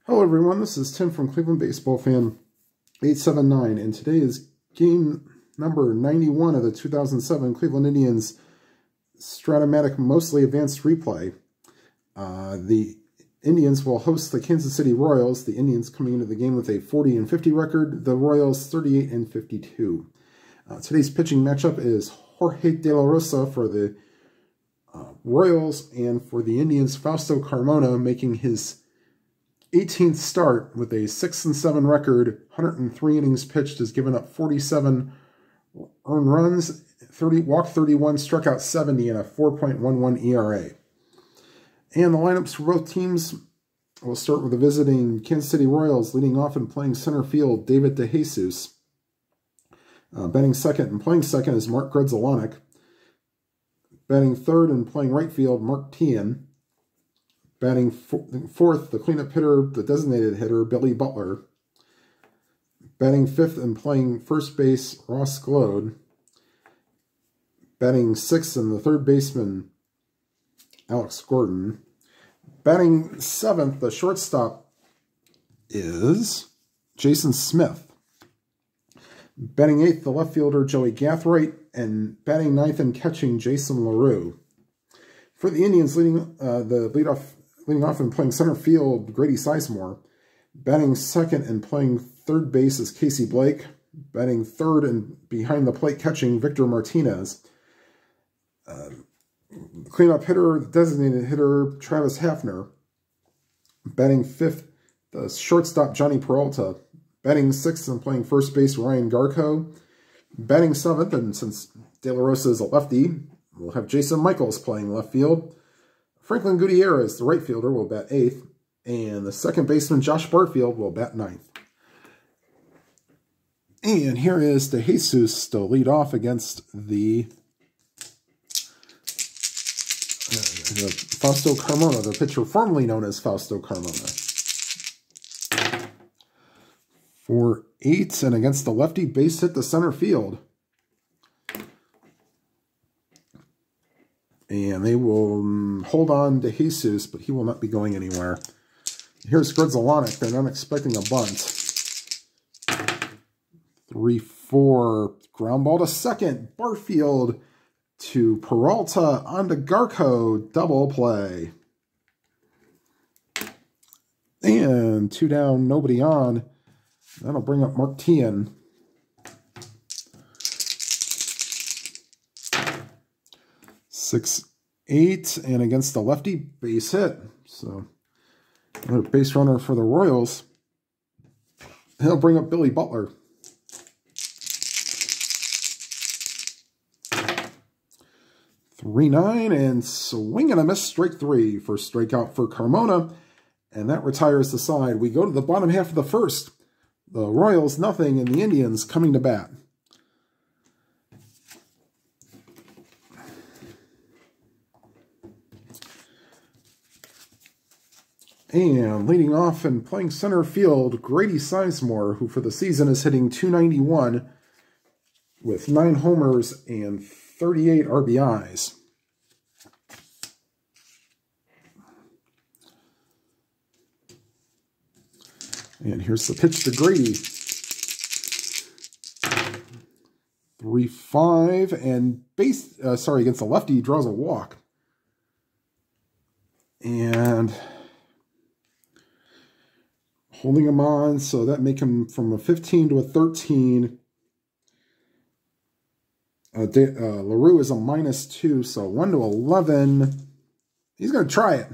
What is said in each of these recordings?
Hello everyone, this is Tim from Cleveland Baseball Fan 879, and today is game number 91 of the 2007 Cleveland Indians Stratomatic Mostly Advanced Replay. The Indians will host the Kansas City Royals, the Indians coming into the game with a 40-50 record, the Royals 38-52. Today's pitching matchup is Jorge de la Rosa for the Royals, and for the Indians, Fausto Carmona making his 18th start with a 6-7 record, 103 innings pitched, has given up 47 earned runs, walked 31, struck out 70, and a 4.11 ERA. And the lineups for both teams, we'll start with the visiting Kansas City Royals, leading off and playing center field, David DeJesus. Batting second and playing second is Mark Grudzielanek. Batting third and playing right field, Mark Teahan. Batting fourth, the cleanup hitter, the designated hitter, Billy Butler. Batting fifth and playing first base, Ross Glode. Batting sixth and the third baseman, Alex Gordon. Batting seventh, the shortstop, is Jason Smith. Batting eighth, the left fielder, Joey Gathright. And batting ninth and catching, Jason LaRue. For the Indians, leading off and playing center field, Grady Sizemore. Batting second and playing third base is Casey Blake. Batting third and behind the plate catching, Victor Martinez. Cleanup hitter, designated hitter, Travis Hafner. Batting fifth, the shortstop, Johnny Peralta. Batting sixth and playing first base, Ryan Garco. Batting seventh, and since De La Rosa is a lefty, we'll have Jason Michaels playing left field. Franklin Gutierrez, the right fielder, will bat eighth. And the second baseman, Josh Barfield, will bat ninth. And here is DeJesus to lead off against the Fausto Carmona, the pitcher formerly known as Fausto Carmona. For 8, and against the lefty, base hit to center field. And they will hold on to Jesus, but he will not be going anywhere. Here's Grudzielanek. They're not expecting a bunt. 3-4. Ground ball to second. Barfield to Peralta onto Garco. Double play. And 2 down, nobody on. That'll bring up Mark Teahan. 6-8, and against the lefty, base hit. So, another base runner for the Royals. He'll bring up Billy Butler. 3-9, and swing and a miss, strike 3 for strikeout for Carmona, and that retires the side. We go to the bottom half of the first. The Royals nothing, and the Indians coming to bat. And leading off and playing center field, Grady Sizemore, who for the season is hitting .291 with 9 homers and 38 RBIs. And here's the pitch to Grady. 3-5, and against the lefty, he draws a walk. And holding him on, so that make him from a 15 to a 13. LaRue is a -2, so 1 to 11. He's going to try it.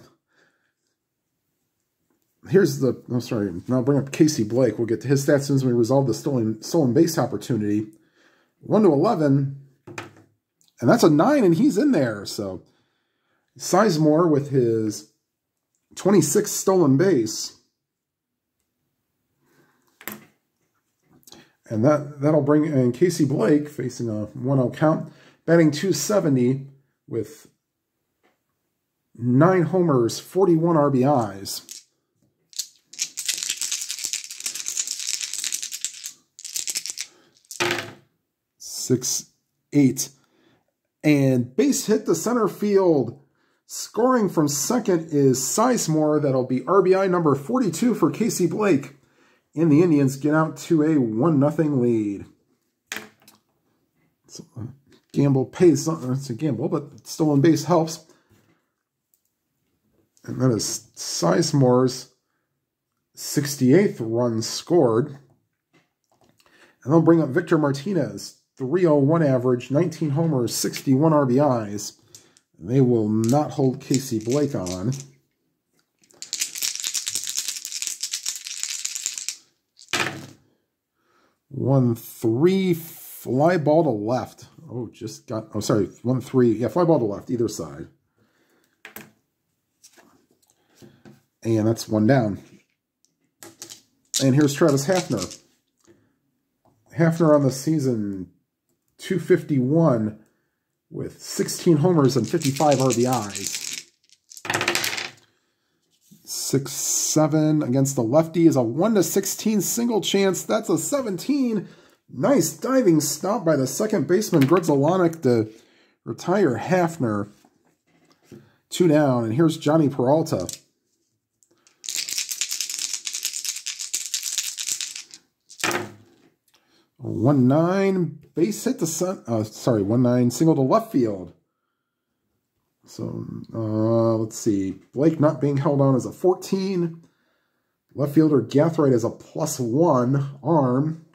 Here's the, I'll bring up Casey Blake. We'll get to his stats as soon as we resolve the stolen base opportunity. 1 to 11, and that's a 9, and he's in there. So Sizemore with his 26th stolen base. And that'll bring in Casey Blake facing a 1-0 count, batting .270 with 9 homers, 41 RBIs. 6-8. And base hit to center field. Scoring from second is Sizemore. That'll be RBI number 42 for Casey Blake. And the Indians get out to a 1-0 lead. So, gamble pays, it's a gamble, but stolen base helps. And that is Sizemore's 68th run scored. And they'll bring up Victor Martinez, 301 average, 19 homers, 61 RBIs. They will not hold Casey Blake on. One three fly ball to left. Oh, just got. Oh, sorry. 1-3. Yeah, fly ball to left, either side. And that's one down. And here's Travis Hafner. Hafner on the season, 251 with 16 homers and 55 RBIs. 6-7 against the lefty is a 1-16 single chance. That's a 17. Nice diving stop by the second baseman, Greg Zelanik, to retire Hafner. 2 down, and here's Johnny Peralta. 1-9 base hit to 1-9 single to left field. So let's see. Blake not being held on as a 14. Left fielder Gathright as a +1 arm.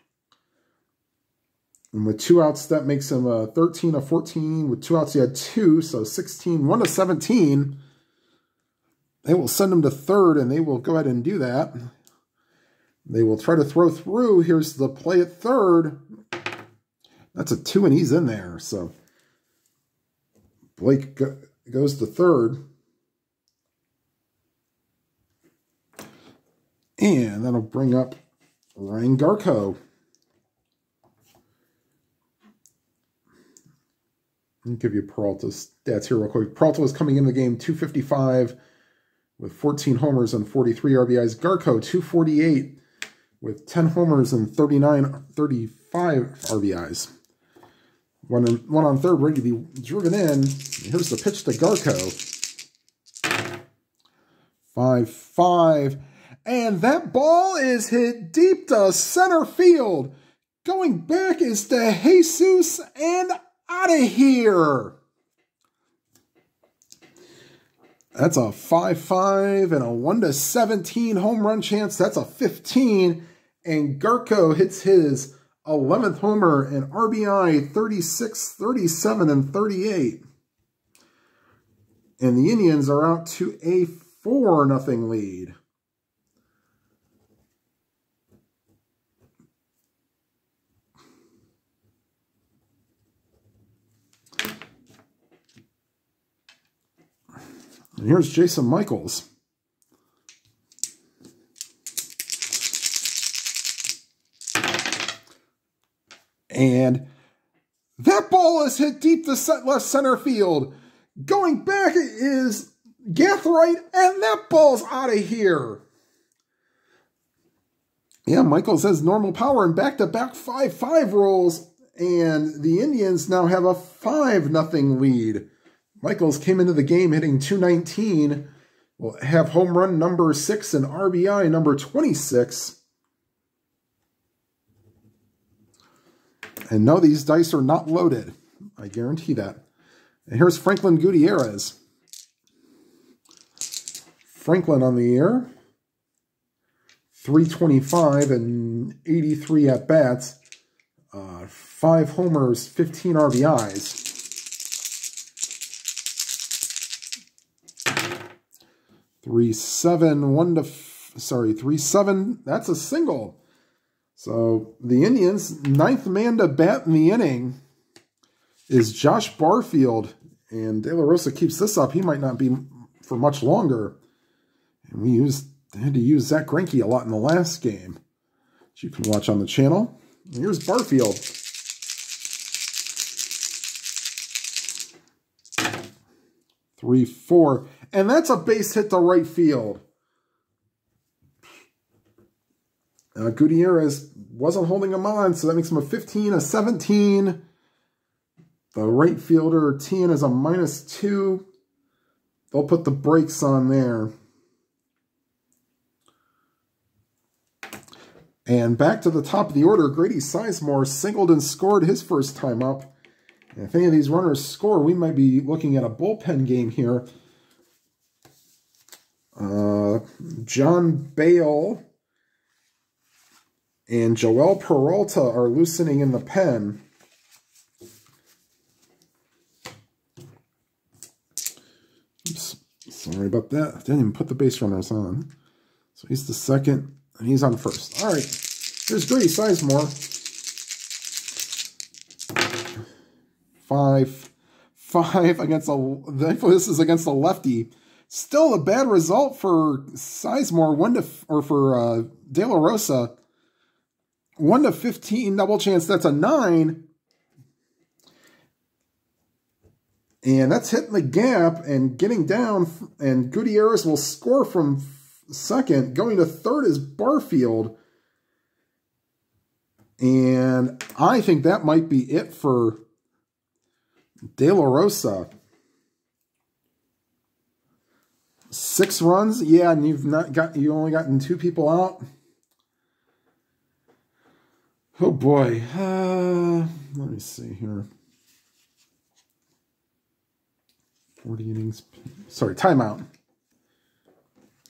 And with 2 outs, that makes him a 13, a 14. With 2 outs, he had 2, so 16, 1-17. They will send him to third, and they will go ahead and do that. They will try to throw through. Here's the play at third. That's a 2, and he's in there. So Blake goes to third. And that'll bring up Ryan Garko. I'll give you Peralta's stats here real quick. Peralta was coming in the game 255 with 14 homers and 43 RBIs. Garko 248 with 10 homers and 35 RBIs. One on third, ready to be driven in. Here's the pitch to Garko. 5-5. And that ball is hit deep to center field. Going back is to Jesus and out of here. That's a 5-5 and a 1-17 home run chance. That's a 15. And Garko hits his 11th homer and RBI 36, 37, and 38. And the Indians are out to a 4-0 lead. And here's Jason Michaels. And that ball is hit deep to left center field. Going back is Gathright, and that ball's out of here. Yeah, Michaels has normal power and back-to-back 5-5 rolls, and the Indians now have a 5-0 lead. Michaels came into the game hitting .219, will have home run number 6 and RBI number 26. And no, these dice are not loaded. I guarantee that. And here's Franklin Gutierrez. Franklin on the air. 325 and 83 at-bats. 5 homers, 15 RBIs. 3-7, that's a single. So the Indians' 9th man to bat in the inning is Josh Barfield. And De La Rosa keeps this up. He might not be for much longer. And we had to use Zach Greinke a lot in the last game, which you can watch on the channel. And here's Barfield. 3-4. And that's a base hit to right field. Gutierrez wasn't holding him on, so that makes him a 15, a 17. The right fielder, Tien, is a -2. they'll put the brakes on there. And back to the top of the order, Grady Sizemore singled and scored his first time up. And if any of these runners score, we might be looking at a bullpen game here. John Bale and Joel Peralta are loosening in the pen. Oops, sorry about that. I didn't even put the base runners on. So he's the second, and he's on first. All right, here's Grady Sizemore. 5 against a, this is against a lefty. Still a bad result for Sizemore, for De La Rosa. 1 to 15 double chance, that's a 9. And that's hitting the gap and getting down, and Gutierrez will score from second. Going to third is Barfield. And I think that might be it for De La Rosa. 6 runs, yeah, and you only gotten 2 people out. Oh boy, let me see here. 40 innings. Sorry, timeout.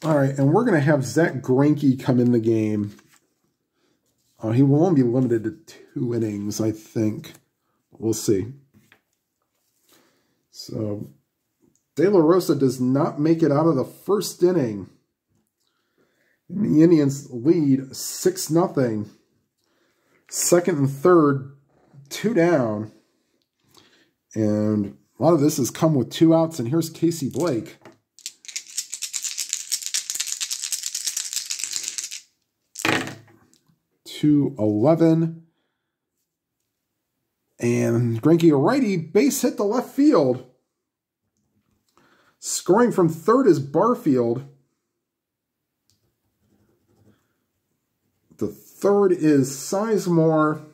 All right, and we're going to have Zach Greinke come in the game. He will only be limited to 2 innings, I think. We'll see. So, De La Rosa does not make it out of the first inning. And the Indians lead 6-0. Second and third, 2 down. And a lot of this has come with 2 outs, and here's Casey Blake. .211. And Greinke, a righty, base hit to left field. Scoring from third is Barfield. The third is Sizemore.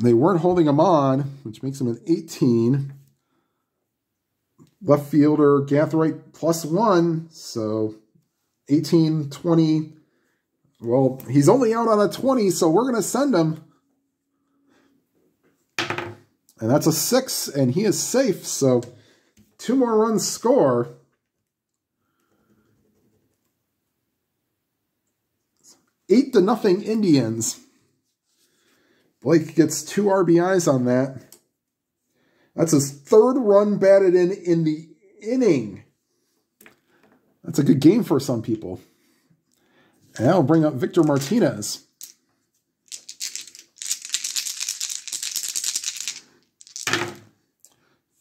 They weren't holding him on, which makes him an 18. Left fielder Gathright +1, so 18, 20. Well, he's only out on a 20, so we're going to send him. And that's a 6, and he is safe, so 2 more runs score. 8-0 Indians. Blake gets 2 RBIs on that. That's his 3rd run batted in the inning. That's a good game for some people. And that'll bring up Victor Martinez.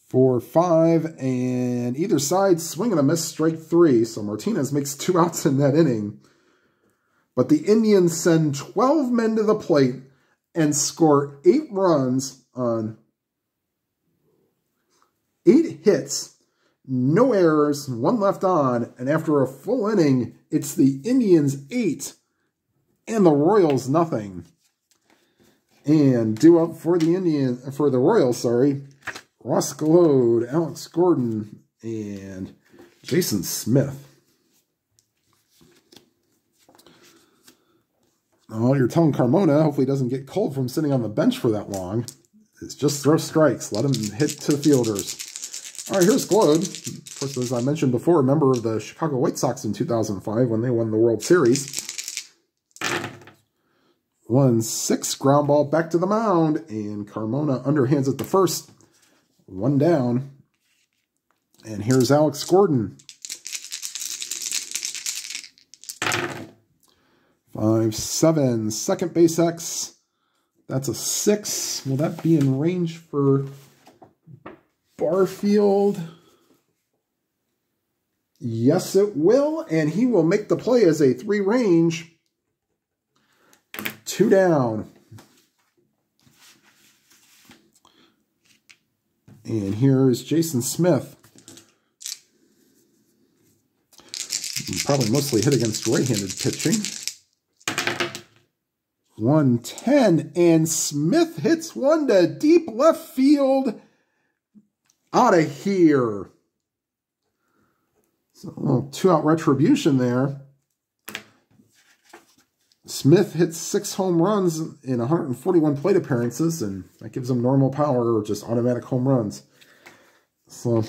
For 5, and either side swing and a miss, strike 3. So Martinez makes 2 outs in that inning. But the Indians send 12 men to the plate and score 8 runs on 8 hits, no errors, 1 left on, and after a full inning, it's the Indians 8 and the Royals nothing. And due up for the Royals, sorry, Ross Glode, Alex Gordon, and Jason Smith. Oh, you're telling Carmona, hopefully he doesn't get cold from sitting on the bench for that long. It's just throw strikes. Let him hit to fielders. All right, here's Glode. Of course, as I mentioned before, a member of the Chicago White Sox in 2005 when they won the World Series. 1-6, ground ball back to the mound, and Carmona underhands at the first. 1 down. And here's Alex Gordon. 5-7, second base X. That's a 6. Will that be in range for Barfield? Yes, it will. And he will make the play as a 3 range. 2 down. And here's Jason Smith. Probably mostly hit against right-handed pitching. 110, and Smith hits one to deep left field. Out of here. So a little 2-out retribution there. Smith hits 6 home runs in 141 plate appearances, and that gives him normal power or just automatic home runs. So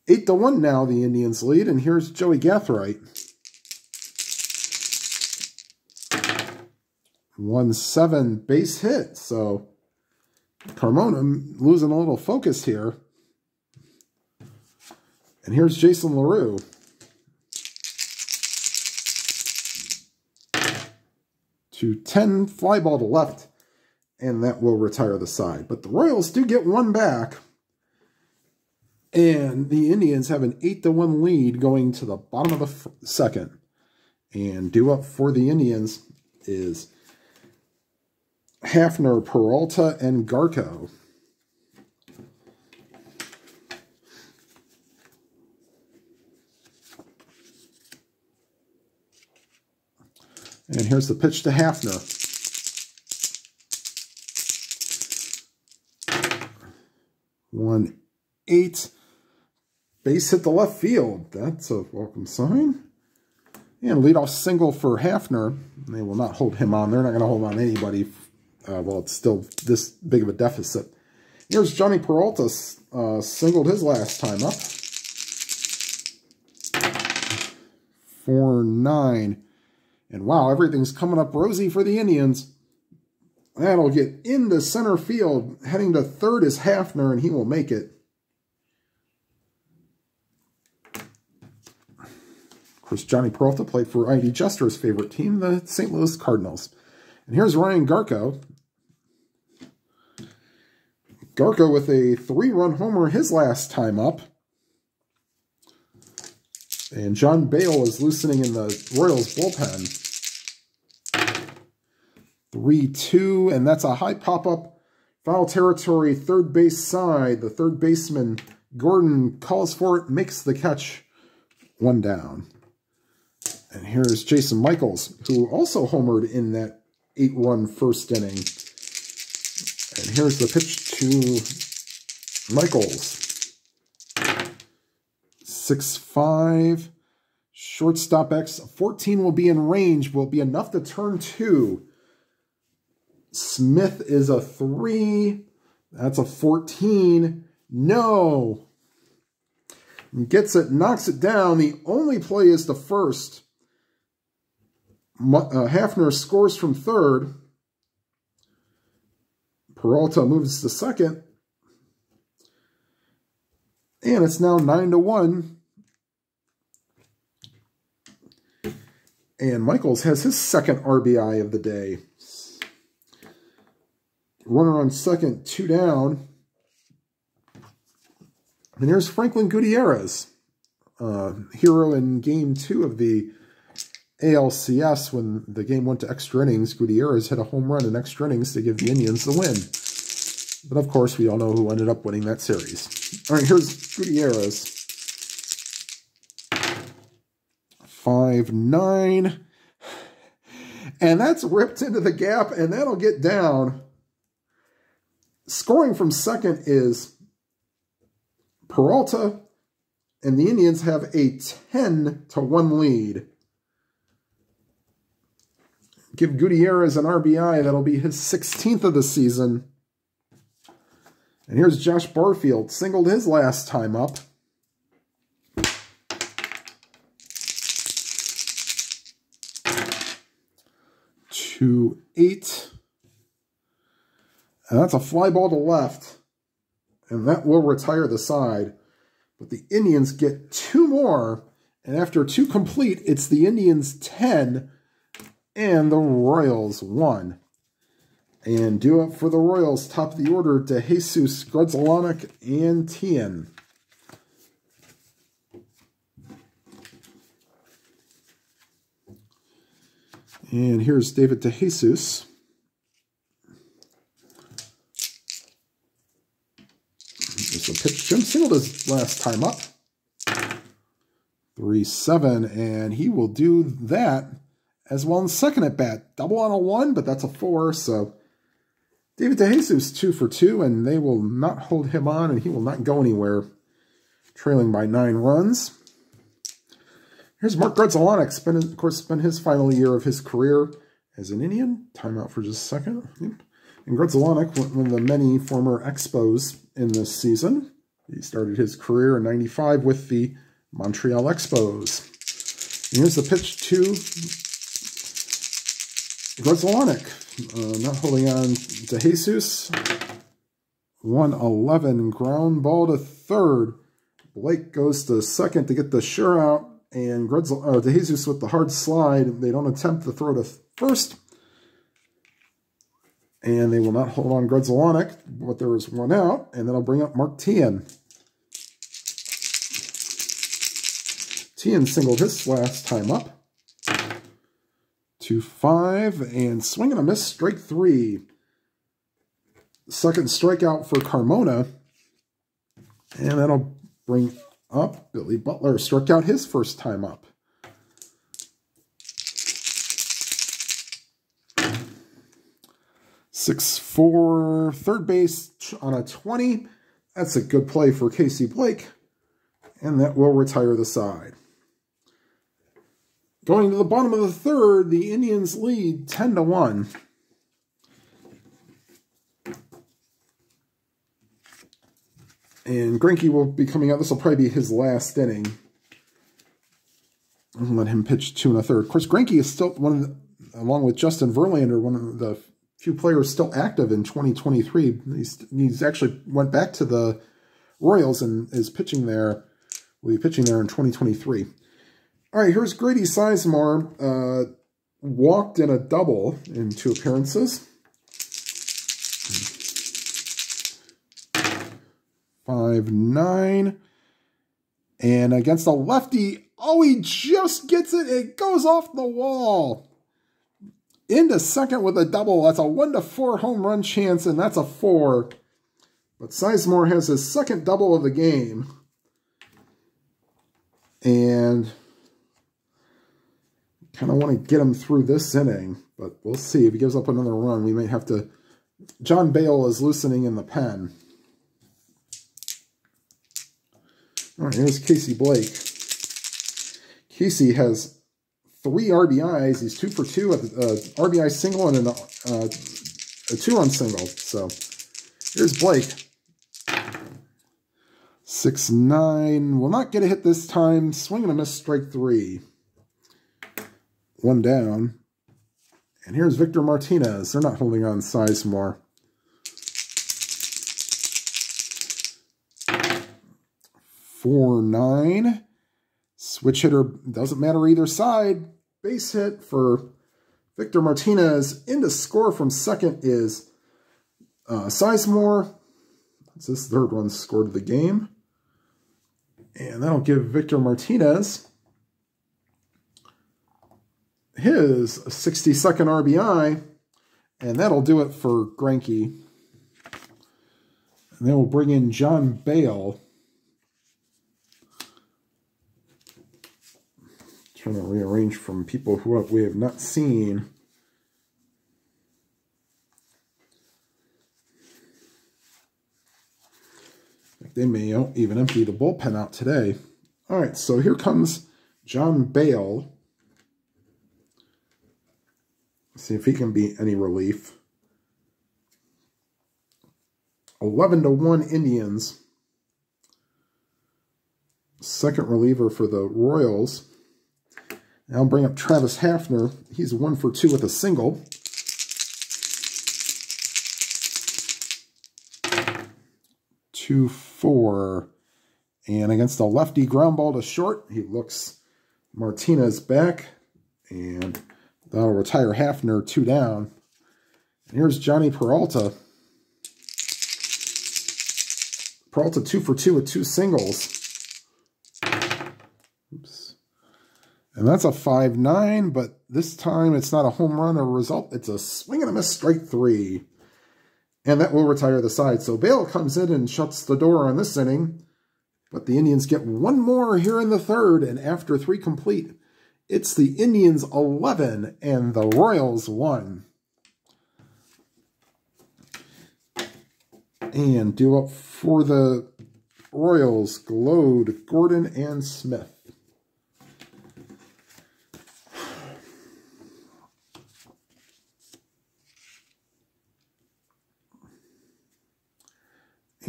8-1 now the Indians lead, and here's Joey Gathright. 1-7 base hit, so Carmona losing a little focus here. And here's Jason LaRue. 2-10 fly ball to left, and that will retire the side. But the Royals do get one back, and the Indians have an 8-1 lead going to the bottom of the second. And due up for the Indians is Hafner, Peralta, and Garco. And here's the pitch to Hafner. 1-8. Base hit the left field. That's a welcome sign. And leadoff single for Hafner. They will not hold him on. They're not going to hold on anybody. Well, it's still this big of a deficit. Here's Johnny Peralta. Singled his last time up. 4-9. And wow, everything's coming up rosy for the Indians. That'll get into center field. Heading to third is Hafner, and he will make it. Of course, Johnny Peralta played for I.D. Jester's favorite team, the St. Louis Cardinals. And here's Ryan Garco. Garco with a 3-run homer his last time up. And John Bale is loosening in the Royals bullpen. 3-2, and that's a high pop-up. Foul territory, third base side. The third baseman, Gordon, calls for it, makes the catch. 1 down. And here's Jason Michaels, who also homered in that 8-run first inning. And here's the pitch to Michaels. 6-5. Shortstop X. 14 will be in range. Will be enough to turn 2. Smith is a 3. That's a 14. No. Gets it, knocks it down. The only play is the first. Hafner scores from third. Peralta moves to second. And it's now 9-1. And Michaels has his second RBI of the day. Runner on second, 2 down. And here's Franklin Gutierrez, hero in Game 2 of the ALCS when the game went to extra innings. Gutierrez hit a home run in extra innings to give the Indians the win. But of course, we all know who ended up winning that series. All right, here's Gutierrez. 5-9. And that's ripped into the gap, and that'll get down. Scoring from second is Peralta, and the Indians have a 10-1 lead. Give Gutierrez an RBI. That'll be his 16th of the season. And here's Josh Barfield. Singled his last time up. 2-8. And that's a fly ball to left. And that will retire the side. But the Indians get 2 more. And after 2 complete, it's the Indians 10 and the Royals 1. And due up for the Royals, top of the order, to Jesus, Grudzelanek, and Tien. And here's David DeJesus. There's a pitch. Jim singled his last time up. 3-7, and he will do that as well in second at bat. Double on a 1, but that's a 4, so David DeJesus 2 for 2, and they will not hold him on, and he will not go anywhere, trailing by 9 runs. Here's Mark Grudzalonic, of course, spent his final year of his career as an Indian. Time out for just a second. Yep. And Grudzalonic, one of the many former Expos in this season. He started his career in '95 with the Montreal Expos. And here's the pitch to Grudzalonic. Not holding on to Jesus. 111, ground ball to third. Blake goes to second to get the shutout, and DeJesus with the hard slide. They don't attempt to throw to first, and they will not hold on Grudzalonic, but there is one out, and that'll bring up Mark Tian. Tian singled his last time up. 2-5, and swing and a miss, strike 3. Second strikeout for Carmona, and that'll bring up Billy Butler. Struck out his first time up. .64, third base on a 20. That's a good play for Casey Blake, and that will retire the side. Going to the bottom of the third, the Indians lead 10-1. And Greinke will be coming out. This will probably be his last inning. I'll let him pitch 2 1/3. Of course, Greinke is still along with Justin Verlander, one of the few players still active in 2023. He's actually went back to the Royals and is pitching there. Will be pitching there in 2023. All right, here's Grady Sizemore. Walked in a double in 2 appearances. 5-9. And against a lefty, oh, he just gets it. It goes off the wall. Into second with a double. That's a 1-4 home run chance, and that's a 4. But Sizemore has his second double of the game. And kind of want to get him through this inning, but we'll see. If he gives up another run, we might have to... John Bale is loosening in the pen. All right, here's Casey Blake. Casey has 3 RBIs. He's 2 for 2 at the RBI single and a 2-run single. So here's Blake. 6-9. Will not get a hit this time. Swing and a miss, strike 3. 1 down. And here's Victor Martinez. They're not holding on Sizemore. 4-9. Switch hitter, doesn't matter either side. Base hit for Victor Martinez. In to score from second is Sizemore. That's his 3rd run scored of the game. And that'll give Victor Martinez his 62nd RBI. And that'll do it for Greinke. And then we'll bring in John Bale. Trying to rearrange from people who we have not seen. They may even empty the bullpen out today. All right, so here comes John Bale. Let's see if he can be any relief. 11-1 Indians. Second reliever for the Royals. Now I'll bring up Travis Hafner. He's 1 for 2 with a single. Two, 4. And against the lefty, ground ball to short. He looks Martinez back. And that'll retire Hafner, 2 down. And here's Johnny Peralta. Peralta 2 for 2 with 2 singles. Oops. And that's a 5-9, but this time it's not a home run or result. It's a swing and a miss, strike 3. And that will retire the side. So Bale comes in and shuts the door on this inning. But the Indians get 1 more here in the 3rd. And after 3 complete, it's the Indians 11 and the Royals 1. And due up for the Royals, Glode, Gordon, and Smith.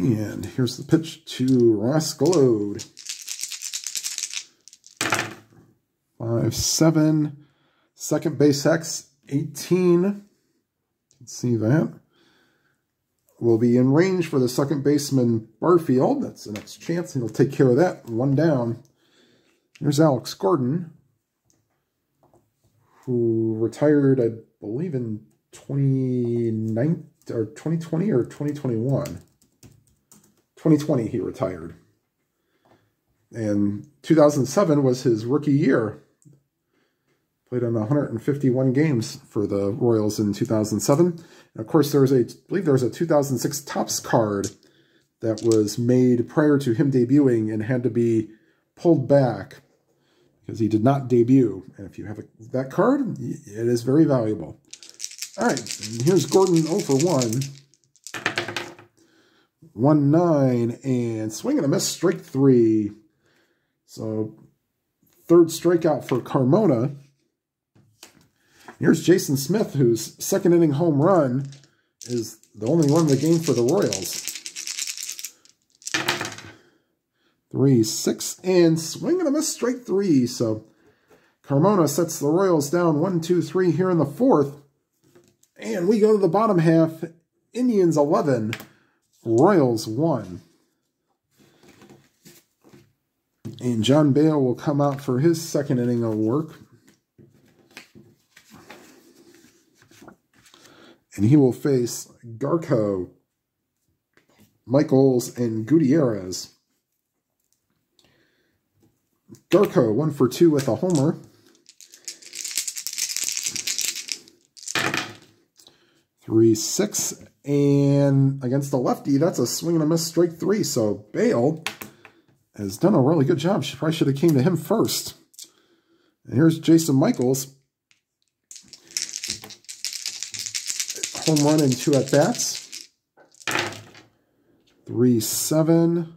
And here's the pitch to Rosa. 5-7. Second base X, 18. You can see that. Will be in range for the second baseman Barfield. That's the next chance, and he'll take care of that. 1 down. Here's Alex Gordon, who retired, I believe, in 2020 or 2021. 2020 he retired. And 2007 was his rookie year. Played on 151 games for the Royals in 2007. And of course, I believe there was a 2006 Topps card that was made prior to him debuting and had to be pulled back because he did not debut. And if you have that card, it is very valuable. All right, and here's Gordon 0 for 1. 1-9, and swing and a miss, strike 3. So, third strikeout for Carmona. Here's Jason Smith, whose second inning home run is the only one in the game for the Royals. 3-6, and swing and a miss, strike 3. So, Carmona sets the Royals down 1-2-3 here in the 4th. And we go to the bottom half. Indians 11, Royals 1. And John Bale will come out for his second inning of work. And he will face Garco, Michaels, and Gutierrez. Garco 1 for 2 with a homer. 3-6, and against the lefty, that's a swing and a miss, strike 3. So Bale has done a really good job. She probably should have came to him first. And here's Jason Michaels. Home run in 2 at-bats. 3-7.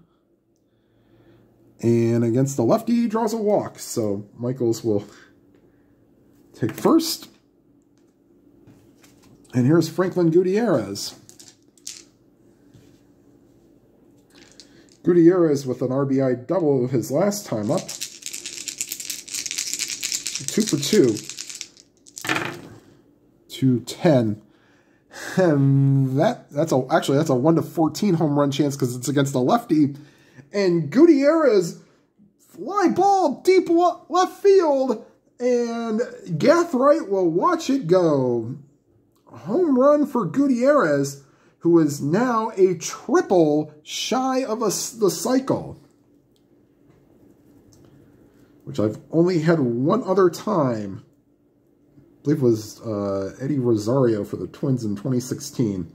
And against the lefty, he draws a walk. So Michaels will take first. And here's Franklin Gutierrez. Gutierrez with an RBI double his last time up. 2 for 2. 2-10. And that's a 1-14 home run chance because it's against the lefty. And Gutierrez, fly ball deep left field, and Gathright will watch it go. Home run for Gutierrez, who is now a triple shy of the cycle, which I've only had one other time. I believe it was Eddie Rosario for the Twins in 2016.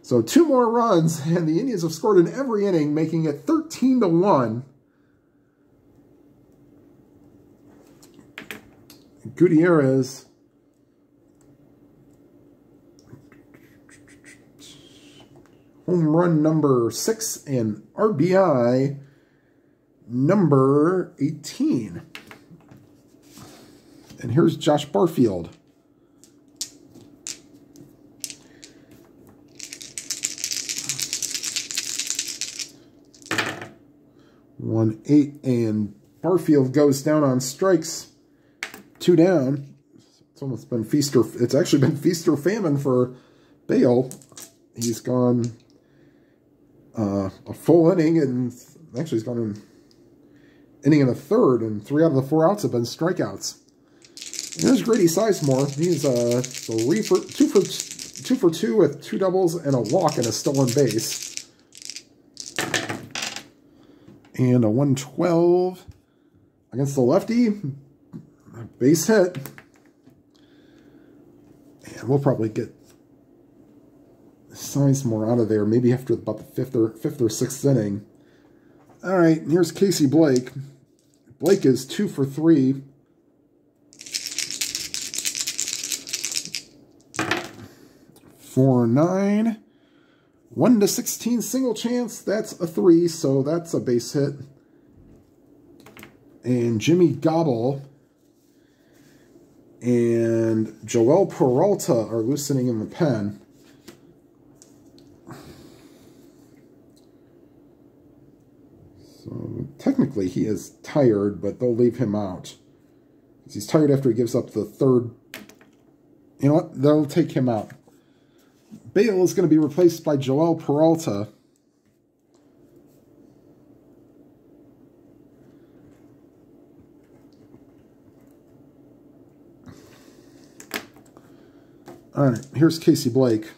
So 2 more runs, and the Indians have scored in every inning, making it 13-1. Gutierrez, home run number 6 and RBI number 18. And here's Josh Barfield. 1-8, and Barfield goes down on strikes. 2 down. It's actually been feast or famine for Bale. He's gone a full inning, and actually he's gone an inning and a third, and 3 out of the 4 outs have been strikeouts. And there's Grady Sizemore. He's 2 for 2 with 2 doubles and a walk and a stolen base. And a 112 against the lefty. A base hit. And we'll probably get Sizemore out of there maybe after about the fifth or 6th inning. All right, here's Casey Blake. Blake is 2 for 3. For 9. 1-16 single chance. That's a 3, so that's a base hit. And Jimmy Gobble and Joel Peralta are loosening in the pen. he is tired, but they'll leave him out. He's tired after he gives up the third. You know what? They'll take him out. Bale is going to be replaced by Joel Peralta. All right, here's Casey Blake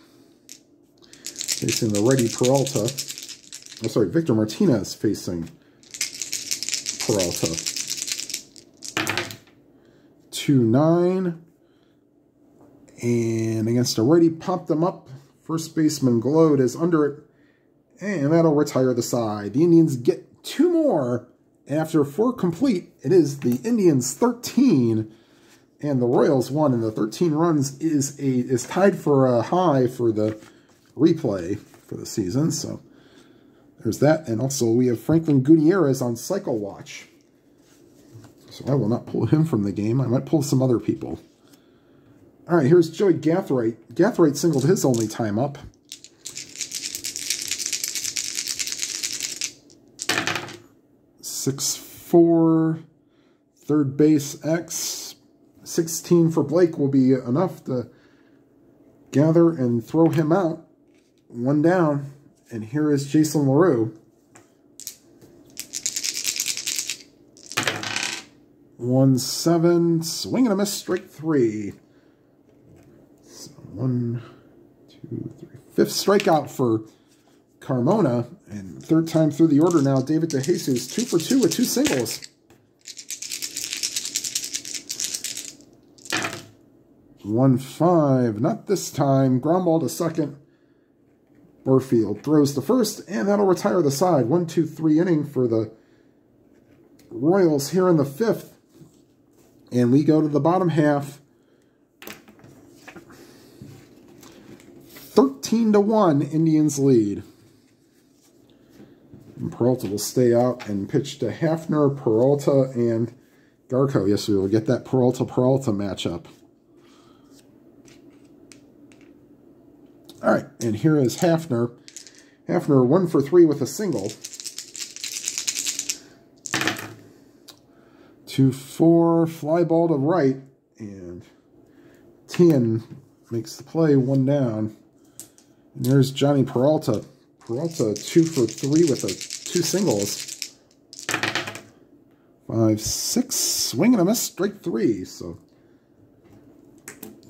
facing the righty Peralta. Oh, sorry, Victor Martinez facing Peralta. 2-9. And against a righty, popped them up. First baseman Glode is under it. And that'll retire the side. The Indians get 2 more. And after 4 complete, it is the Indians 13 and the Royals 1. And the 13 runs is tied for a high for the replay for the season. So there's that. And also we have Franklin Gutierrez on Cycle Watch. So I will not pull him from the game. I might pull some other people. All right, here's Joey Gathright. Gathright singled his only time up. 6'4", third base X. 16 for Blake will be enough to gather and throw him out. 1 down. And here is Jason LaRue. 1-7, swing and a miss, strike 3. So 1, 2, 3. 5th strikeout for Carmona, and 3rd time through the order now. David DeJesus, 2 for 2 with 2 singles. 1-5, not this time. Ground ball to second. Barfield throws to first, and that'll retire the side. 1-2-3 inning for the Royals here in the 5th. And we go to the bottom half. 13-1, Indians lead. And Peralta will stay out and pitch to Hafner, Peralta, and Garco. Yes, we will get that Peralta-Peralta matchup. All right, and here is Hafner. Hafner 1 for 3 with a single. 2-4, fly ball to right, and Tien makes the play, 1 down. And there's Johnny Peralta. Peralta 2 for 3 with 2 singles. 5-6, swing and a miss, strike 3. So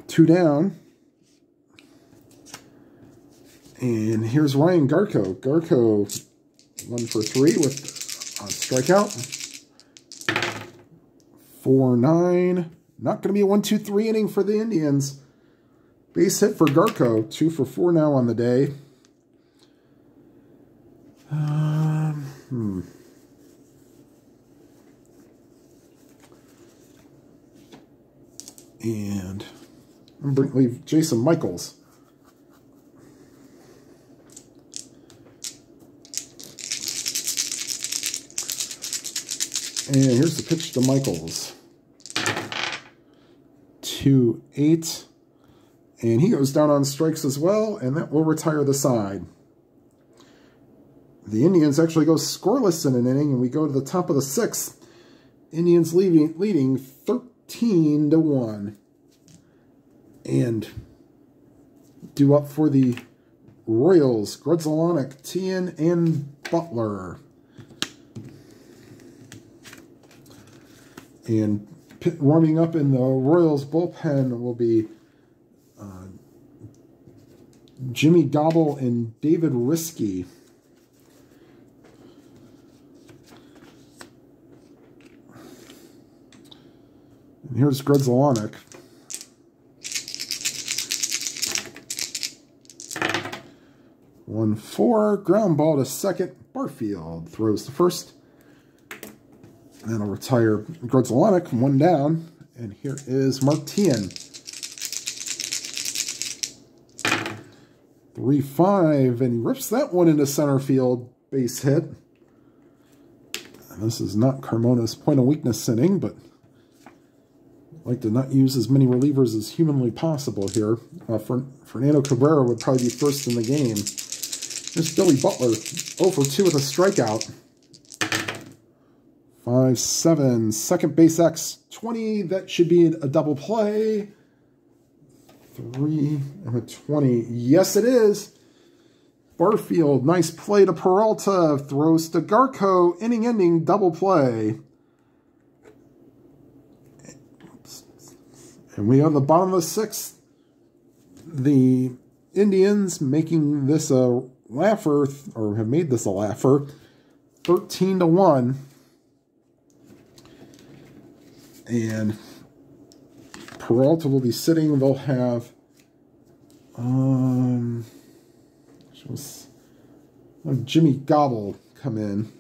2 down. And here's Ryan Garco. Garco 1 for 3 with a strikeout. 4-9. Not going to be a 1-2-3 inning for the Indians. Base hit for Garco. 2 for 4 now on the day. And I'm going to leave Jason Michaels. And here's the pitch to Michaels. 2-8. And he goes down on strikes as well, and that will retire the side. The Indians actually go scoreless in an inning, and we go to the top of the 6th. Indians leading 13-1. And due up for the Royals, Grudzelanek, Tien, and Butler. And warming up in the Royals bullpen will be Jimmy Gobble and David Risky. And here's Grudzelanek. One 4, ground ball to second. Barfield throws to first. That'll retire Grudzelanek, 1 down. And here is Mark Tien. 3-5, and he rips that one into center field. Base hit. And this is not Carmona's point of weakness inning, but I like to not use as many relievers as humanly possible here. Fernando Cabrera would probably be first in the game. There's Billy Butler, 0 for 2 with a strikeout. 5-7, second base X, 20. That should be a double play. 3 and a 20. Yes, it is. Barfield, nice play to Peralta. Throws to Garco. Inning-ending double play. And we are at the bottom of the 6th. The Indians making this a laugher, or have made this a laugher, 13-1. And Peralta will be sitting. They'll have Jimmy Gobble come in.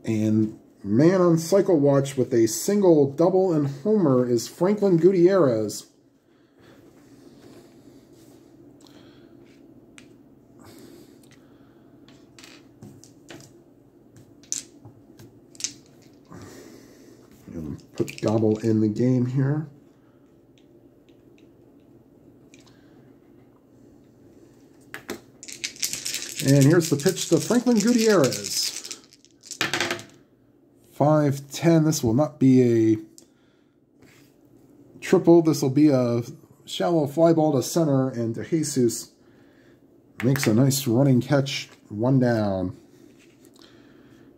And man on cycle watch with a single, double, and homer is Franklin Gutierrez. And put Gobble in the game here. And here's the pitch to Franklin Gutierrez. 5-10. This will not be a triple. This will be a shallow fly ball to center, and De Jesus makes a nice running catch. 1 down.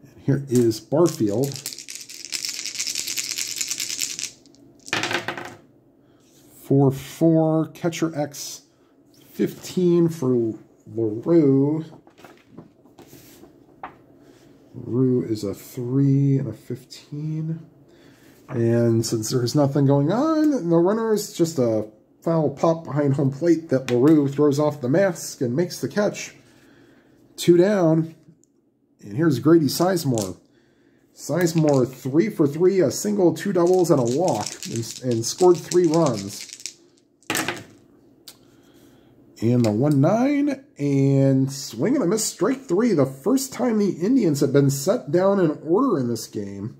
And here is Barfield. 4-4. Catcher X. 15 for LaRue. LaRue is a 3 and a 15. And since there's nothing going on, no runners, just a foul pop behind home plate that LaRue throws off the mask and makes the catch. 2 down. And here's Grady Sizemore. Sizemore 3 for 3, a single, 2 doubles, and a walk, and scored 3 runs. And the 1-9, and swing and a miss, strike 3. The first time the Indians have been set down in order in this game.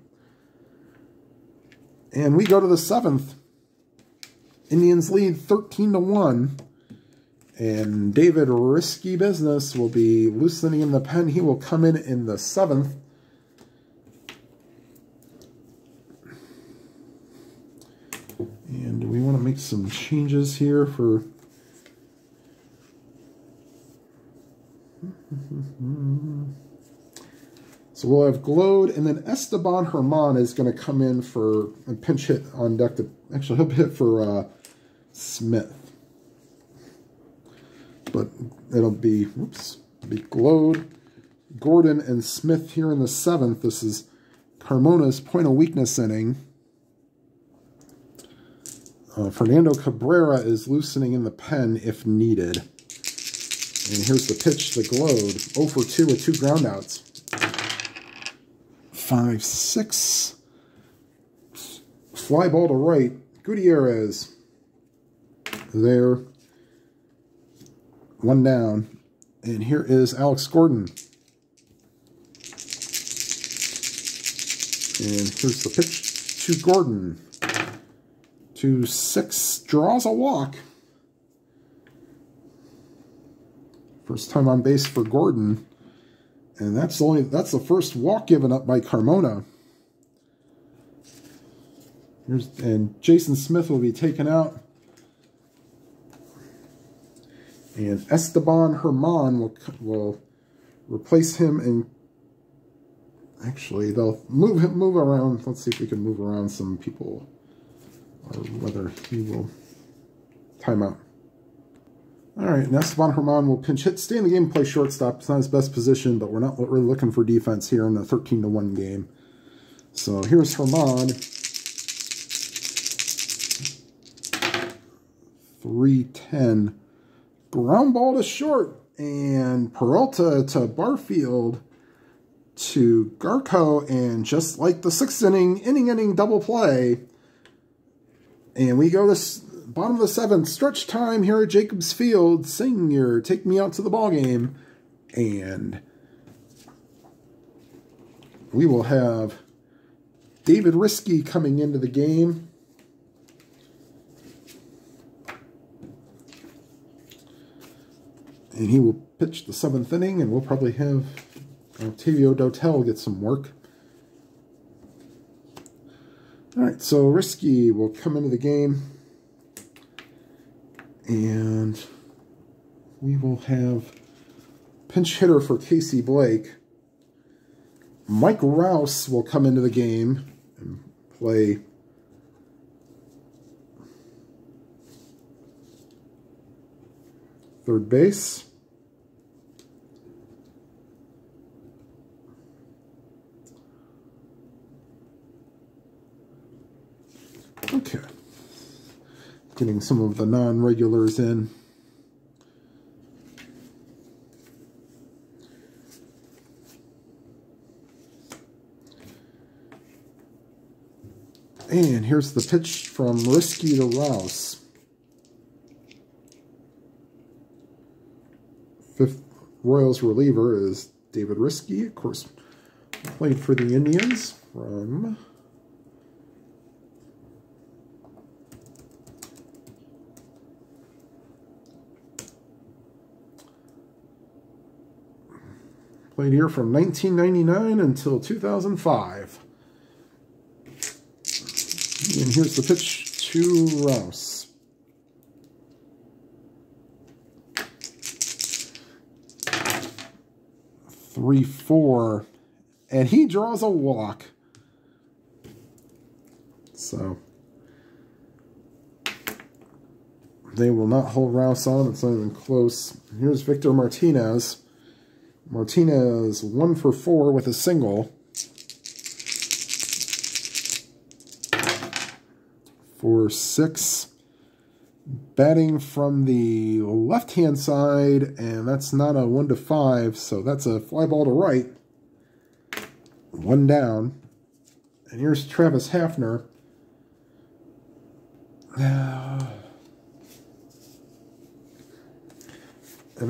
And we go to the 7th. Indians lead 13-1. And David Risky Business will be loosening in the pen. He will come in the 7th. And we want to make some changes here for... So we'll have Glode, and then Esteban Herman is going to come in for a pinch hit on deck. Actually, he'll hit for Smith. But it'll be, Glode, Gordon, and Smith here in the 7th. This is Carmona's point of weakness inning. Fernando Cabrera is loosening in the pen if needed. And here's the pitch to Glode. 0 for 2 with 2 groundouts. 5-6. Fly ball to right. Gutierrez. There. 1 down. And here is Alex Gordon. And here's the pitch to Gordon. 2-6. Draws a walk. First time on base for Gordon. And that's the first walk given up by Carmona. And Jason Smith will be taken out. And Esteban Herman will replace him, and actually they'll move around. Let's see if we can move around some people, or whether he will time out. All right, and Esteban Herman will pinch hit, stay in the game, play shortstop. It's not his best position, but we're not really looking for defense here in the 13-1 game. So here's Herman. 3-10. Ground ball to short. And Peralta to Barfield to Garco. And just like the 6th inning double play. And we go to bottom of the 7th, stretch time here at Jacobs Field. Senior, take me out to the ball game. And we will have David Risky coming into the game. And he will pitch the 7th inning, and we'll probably have Octavio Dotel gets some work. All right, so Risky will come into the game. And we will have pinch hitter for Casey Blake. Mike Rouse will come into the game and play third base. Okay. Getting some of the non-regulars in. And here's the pitch from Risky to Rouse. Fifth Royals reliever is David Risky, of course, played for the Indians from played here from 1999 until 2005. And here's the pitch to Rouse. Three, 4, and he draws a walk. So they will not hold Rouse on. It's not even close. Here's Victor Martinez. Martinez 1 for 4 with a single. For 6, batting from the left-hand side, and that's not a 1 to 5, so that's a fly ball to right. 1 down. And here's Travis Hafner. And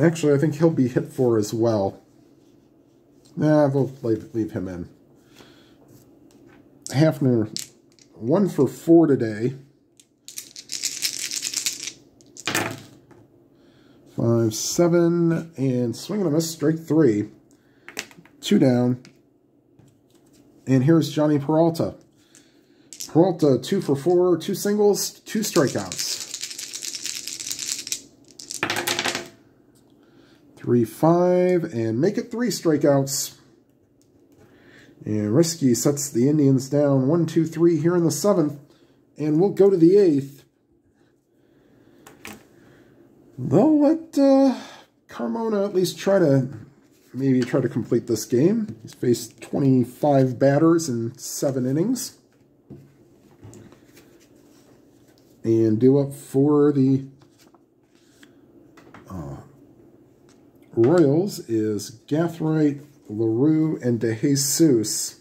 actually, I think he'll be hit for as well. Nah, we'll leave him in. Hafner 1 for 4 today. 5, 7, and swing and a miss, strike 3. 2 down. And here's Johnny Peralta. Peralta 2 for 4, 2 singles, 2 strikeouts. 3, 5, and make it 3 strikeouts. And Risky sets the Indians down 1, 2, 3 here in the 7th. And we'll go to the 8th. They'll let Carmona at least try to complete this game. He's faced 25 batters in 7 innings. And due up for the Royals is Gathright, LaRue, and DeJesus.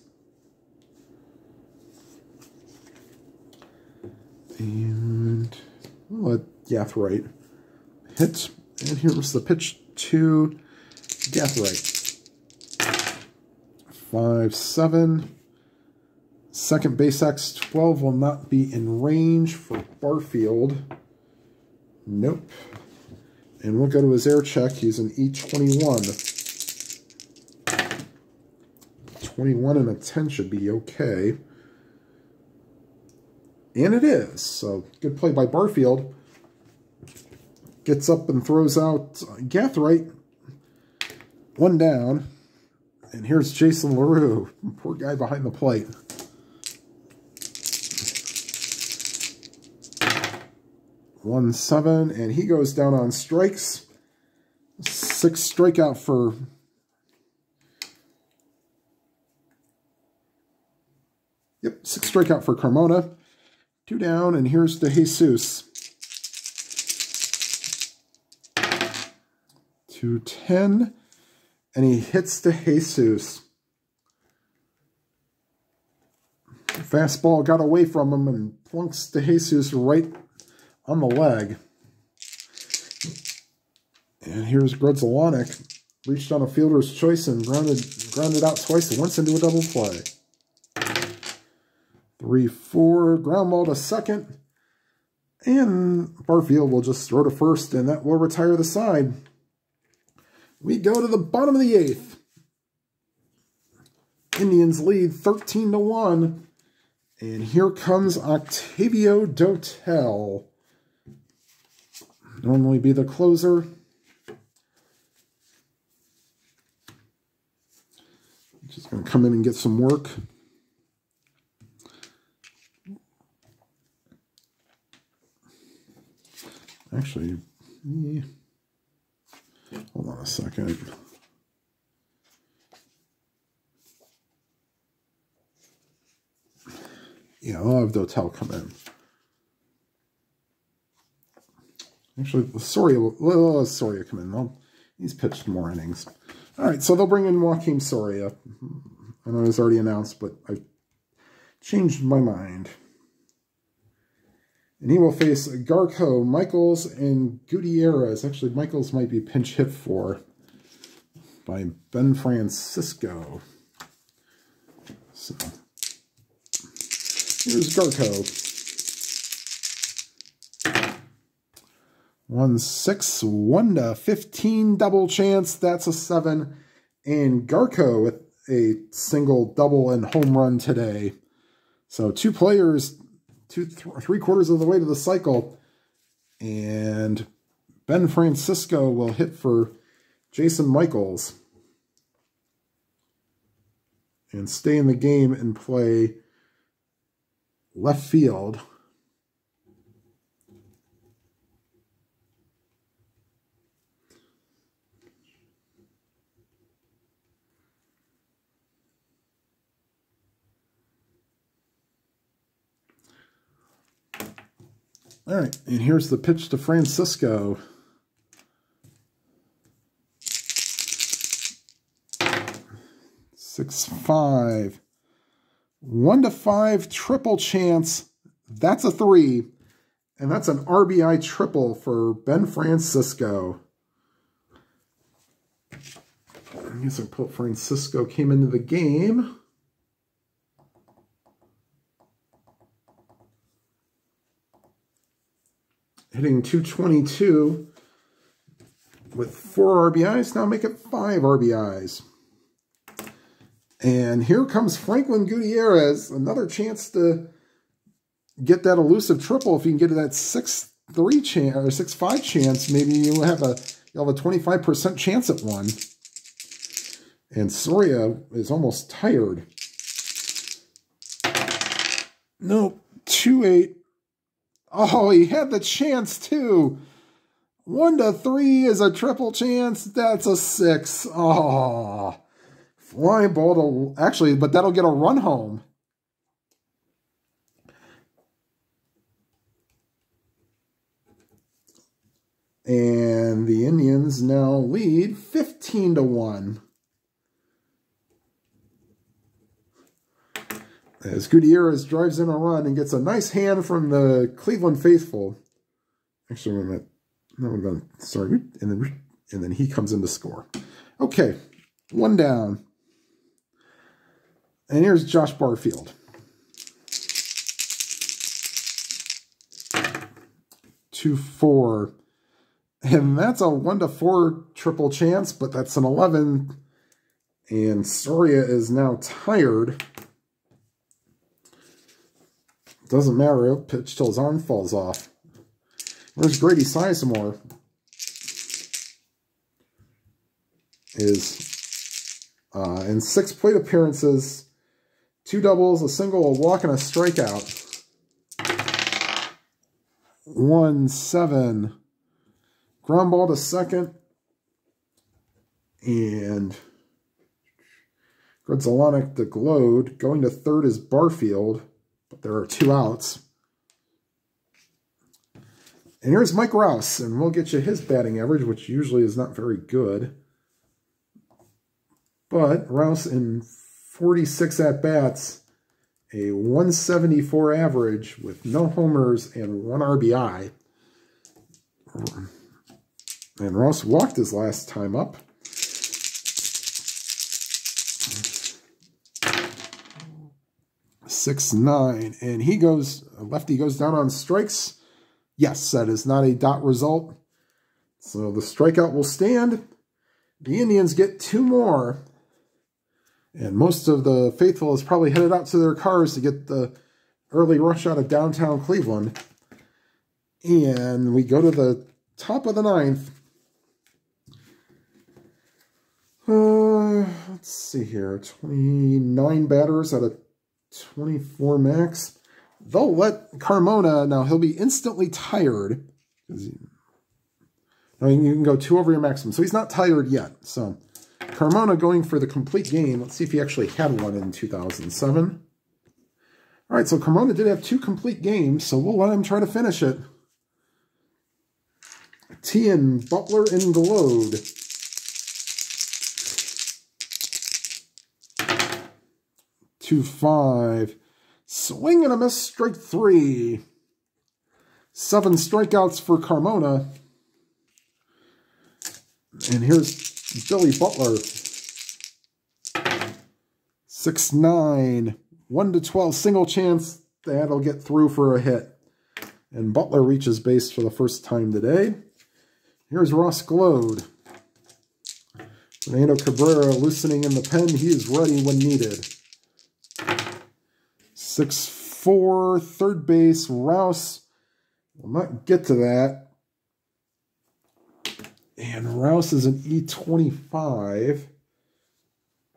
And we'll let Gathright hit. And here's the pitch to Gathright. 5, 7. Second base X12 will not be in range for Barfield. Nope. And we'll go to his air check. He's an E21. 21 and a 10 should be okay. And it is. So, good play by Barfield. Gets up and throws out Gathright. 1 down. And here's Jason LaRue. Poor guy behind the plate. One, 7, and he goes down on strikes. 6 strikeout for six strikeout for Carmona. 2 down, and here's DeJesus. 2-10, and he hits DeJesus. Fastball got away from him and plunks DeJesus right on the leg. And here's Grudzelanek. Reached on a fielder's choice and grounded out twice, once into a double play. 3-4, ground ball to second. And Barfield will just throw to first, and that will retire the side. We go to the bottom of the 8th. Indians lead 13-1. And here comes Octavio Dotel. Normally be the closer. Just going to come in and get some work. Actually, hold on a second. Yeah, I'll have Dotel come in. Actually, Soria come in. He's pitched more innings. All right, so they'll bring in Joaquin Soria. I know it was already announced, but I changed my mind. And he will face Garco, Michaels, and Gutierrez. Actually, Michaels might be pinch hit for by Ben Francisco. So here's Garco. 1-6, 1-15 double chance. That's a 7. And Garco with a single, double, and home run today. So 2 players, 3/4 of the way to the cycle. And Ben Francisco will hit for Jason Michaels. And stay in the game and play left field. All right, and here's the pitch to Francisco. .65. 1-5 triple chance. That's a 3. And that's an RBI triple for Ben Francisco. I guess I put Francisco came into the game. Hitting .222 with 4 RBIs. Now make it 5 RBIs. And here comes Franklin Gutierrez. Another chance to get that elusive triple. If you can get to that 6-3 chance or 6-5 chance, maybe you'll have a 25% chance at one. And Soria is almost tired. No, 2-8. Oh, he had the chance too. 1-3 is a triple chance. That's a 6. Oh, fly ball to actually, but that'll get a run home. And the Indians now lead 15-1. As Gutierrez drives in a run and gets a nice hand from the Cleveland faithful. Actually, wait a minute. No, we're going to, sorry. And then he comes in to score. Okay, 1 down. And here's Josh Barfield. 2-4. And that's a 1-4 triple chance, but that's an 11. And Soria is now tired. Doesn't matter. He'll pitch till his arm falls off. Where's Grady Sizemore? Is in 6 plate appearances, 2 doubles, a single, a walk, and a strikeout. 1-7. Ground ball to second. And Grudzelanek to Glode. Going to third is Barfield. But there are 2 outs. And here's Mike Rouse. And we'll get you his batting average, which usually is not very good. But Rouse in 46 at-bats, a 174 average with no homers and 1 RBI. And Rouse walked his last time up. .69, and he goes, lefty goes down on strikes. Yes, that is not a dot result. So the strikeout will stand. The Indians get 2 more. And most of the faithful is probably headed out to their cars to get the early rush out of downtown Cleveland. And we go to the top of the ninth. Let's see here. 29 batters out of 24 max. They'll let Carmona, now he'll be instantly tired. You can go 2 over your maximum. So he's not tired yet. So Carmona going for the complete game. Let's see if he actually had one in 2007. All right, so Carmona did have 2 complete games, so we'll let him try to finish it. T and Butler and Glode. 2-5. Swing and a miss, strike 3. 7 strikeouts for Carmona. And here's Billy Butler. 6-9. 1-12. Single chance that'll get through for a hit. And Butler reaches base for the first time today. Here's Ross Glode. Fernando Cabrera loosening in the pen. He is ready when needed. 6-4, third base, Rouse. We'll not get to that. And Rouse is an E25.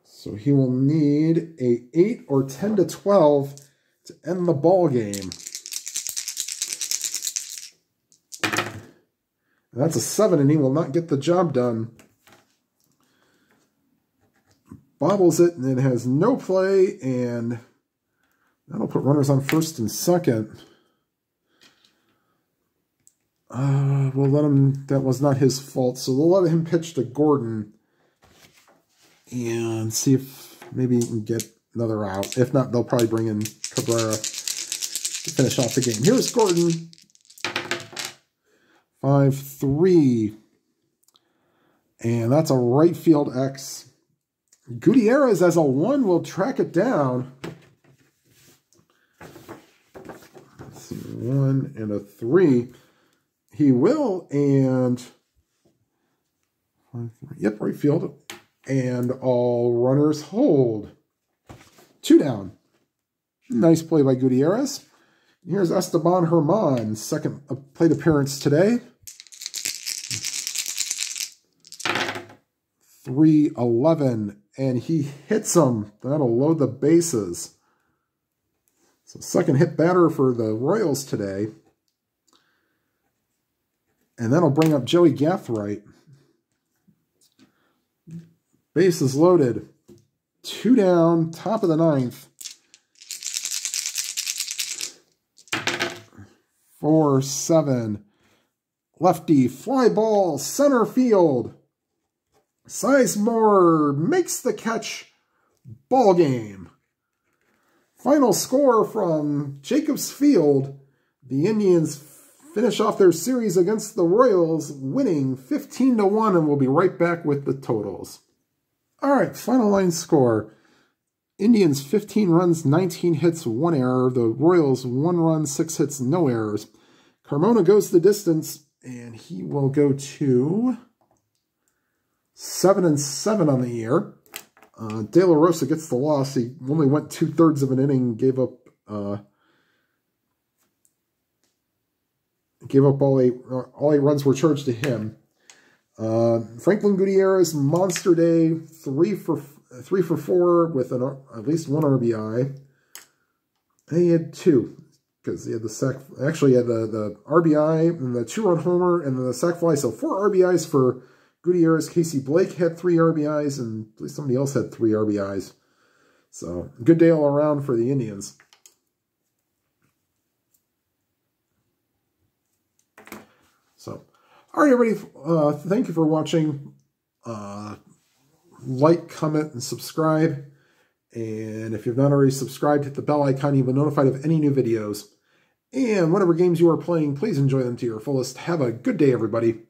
So he will need a 8 or 10-12 to end the ball game. And that's a 7, and he will not get the job done. Bobbles it, and it has no play, and that'll put runners on first and second. We'll let him, that was not his fault, so we'll let him pitch to Gordon and see if maybe he can get another out. If not, they'll probably bring in Cabrera to finish off the game. Here's Gordon. 5-3. And that's a right field X. Gutierrez as a 1 will track it down. That's 1 and a 3. He will, and 5-3. Yep, right field. And all runners hold. 2 down. Nice play by Gutierrez. Here's Esteban Herman, second plate appearance today. 3-11, and he hits him. That'll load the bases. So second hit batter for the Royals today. And that'll bring up Joey Gathright. Bases loaded. 2 down, top of the ninth. 4-7. Lefty, fly ball, center field. Sizemore makes the catch. Ball game. Final score from Jacobs Field. The Indians finish off their series against the Royals, winning 15-1, and we'll be right back with the totals. All right, final line score. Indians 15 runs, 19 hits, 1 error. The Royals 1 run, 6 hits, no errors. Carmona goes the distance, and he will go to 7-7 on the year. De La Rosa gets the loss. He only went 2/3 of an inning, gave up all eight runs were charged to him. Franklin Gutierrez, monster day, 3 for 4 with at least 1 RBI. And he had 2 because he had the sac. Actually, he had the RBI and the 2-run homer and then the sac fly. So 4 RBIs for Gutierrez. Casey Blake had 3 RBIs, and at least somebody else had 3 RBIs. So good day all around for the Indians. So, all right, everybody, thank you for watching. Like, comment, and subscribe. And if you've not already subscribed, hit the bell icon. You'll be notified of any new videos. And whatever games you are playing, please enjoy them to your fullest. Have a good day, everybody.